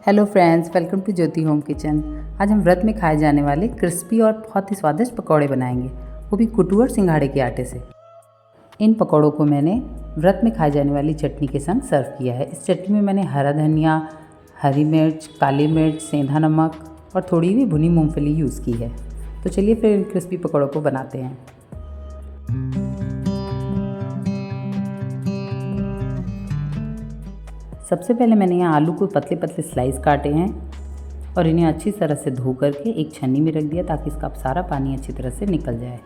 Hello friends, welcome to Jyoti home kitchen. आज हम व्रत में खाए जाने वाले क्रिस्पी और बहुत ही स्वादिष्ट पकौड़े बनाएंगे, वो भी कुटू और सिंघाड़े के आटे से। इन पकौड़ों को मैंने व्रत में खाई जाने वाली चटनी के संग सर्व किया है। इस चटनी में मैंने हरा धनिया, हरी मिर्च, काली मिर्च, सेंधा नमक और थोड़ी भी भुनी मूँगफली यूज़ की है। तो चलिए फिर इन क्रिस्पी पकौड़ों को बनाते हैं। सबसे पहले मैंने यहाँ आलू को पतले पतले स्लाइस काटे हैं और इन्हें अच्छी तरह से धो करके एक छन्नी में रख दिया ताकि इसका सारा पानी अच्छी तरह से निकल जाए।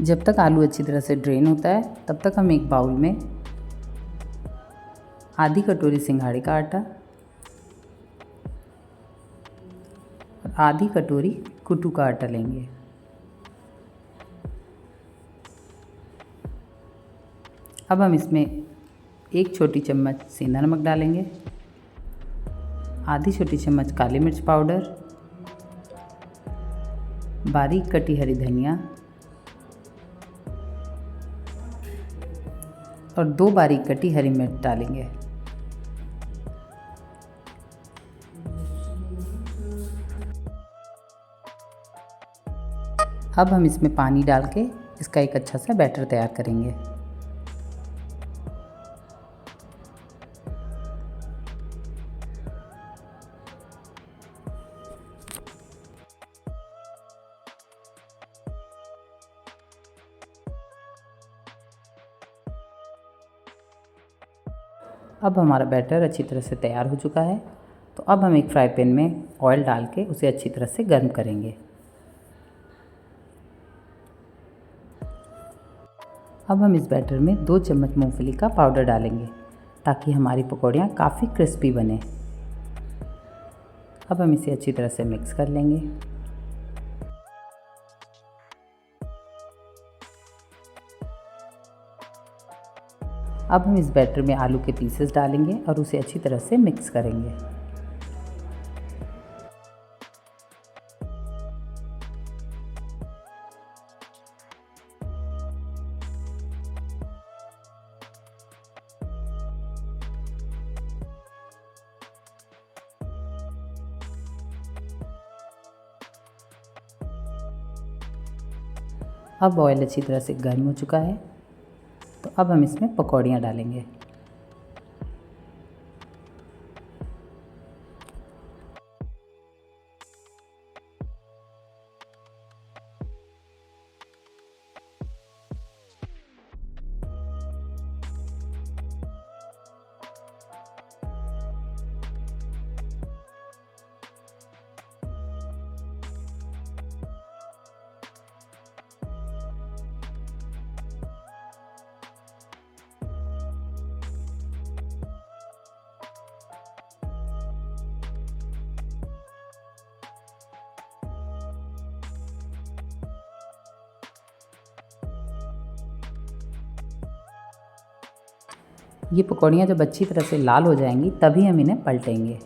जब तक आलू अच्छी तरह से ड्रेन होता है तब तक हम एक बाउल में आधी कटोरी सिंघाड़े का आटा और आधी कटोरी कुटू का आटा लेंगे। अब हम इसमें एक छोटी चम्मच सेंधा नमक डालेंगे, आधी छोटी चम्मच काली मिर्च पाउडर, बारीक कटी हरी धनिया और 2 बारीक कटी हरी मिर्च डालेंगे। अब हम इसमें पानी डाल के इसका एक अच्छा सा बैटर तैयार करेंगे। अब हमारा बैटर अच्छी तरह से तैयार हो चुका है, तो अब हम एक फ्राई पैन में ऑयल डाल के उसे अच्छी तरह से गर्म करेंगे। अब हम इस बैटर में 2 चम्मच मूंगफली का पाउडर डालेंगे ताकि हमारी पकौड़ियाँ काफ़ी क्रिस्पी बने। अब हम इसे अच्छी तरह से मिक्स कर लेंगे। अब हम इस बैटर में आलू के पीसेस डालेंगे और उसे अच्छी तरह से मिक्स करेंगे। अब ऑयल अच्छी तरह से गर्म हो चुका है, तो अब हम इसमें पकौड़ियाँ डालेंगे। ये पकौड़ियाँ जब अच्छी तरह से लाल हो जाएंगी तभी हम इन्हें पलटेंगे।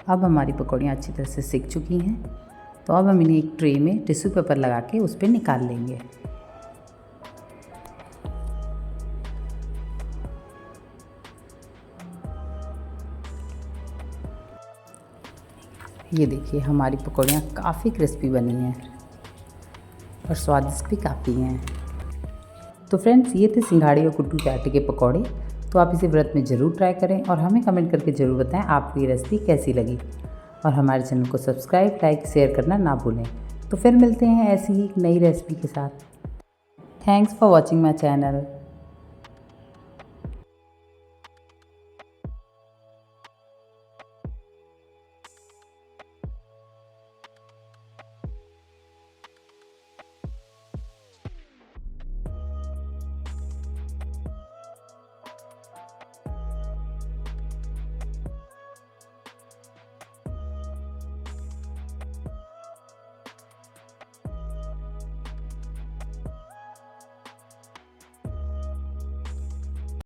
अब हमारी पकौड़ियाँ अच्छी तरह से सिक चुकी हैं, तो अब हम इन्हें एक ट्रे में टिश्यू पेपर लगा के उस पर निकाल लेंगे। ये देखिए हमारी पकौड़ियाँ काफ़ी क्रिस्पी बनी हैं और स्वादिष्ट भी काफ़ी हैं। तो फ्रेंड्स, ये थे सिंघाड़े और कुट्टू के आटे के पकौड़े। तो आप इसे व्रत में ज़रूर ट्राई करें और हमें कमेंट करके ज़रूर बताएं आपको ये रेसिपी कैसी लगी। और हमारे चैनल को सब्सक्राइब, लाइक, शेयर करना ना भूलें। तो फिर मिलते हैं ऐसी ही एक नई रेसिपी के साथ। Thanks for watching my channel.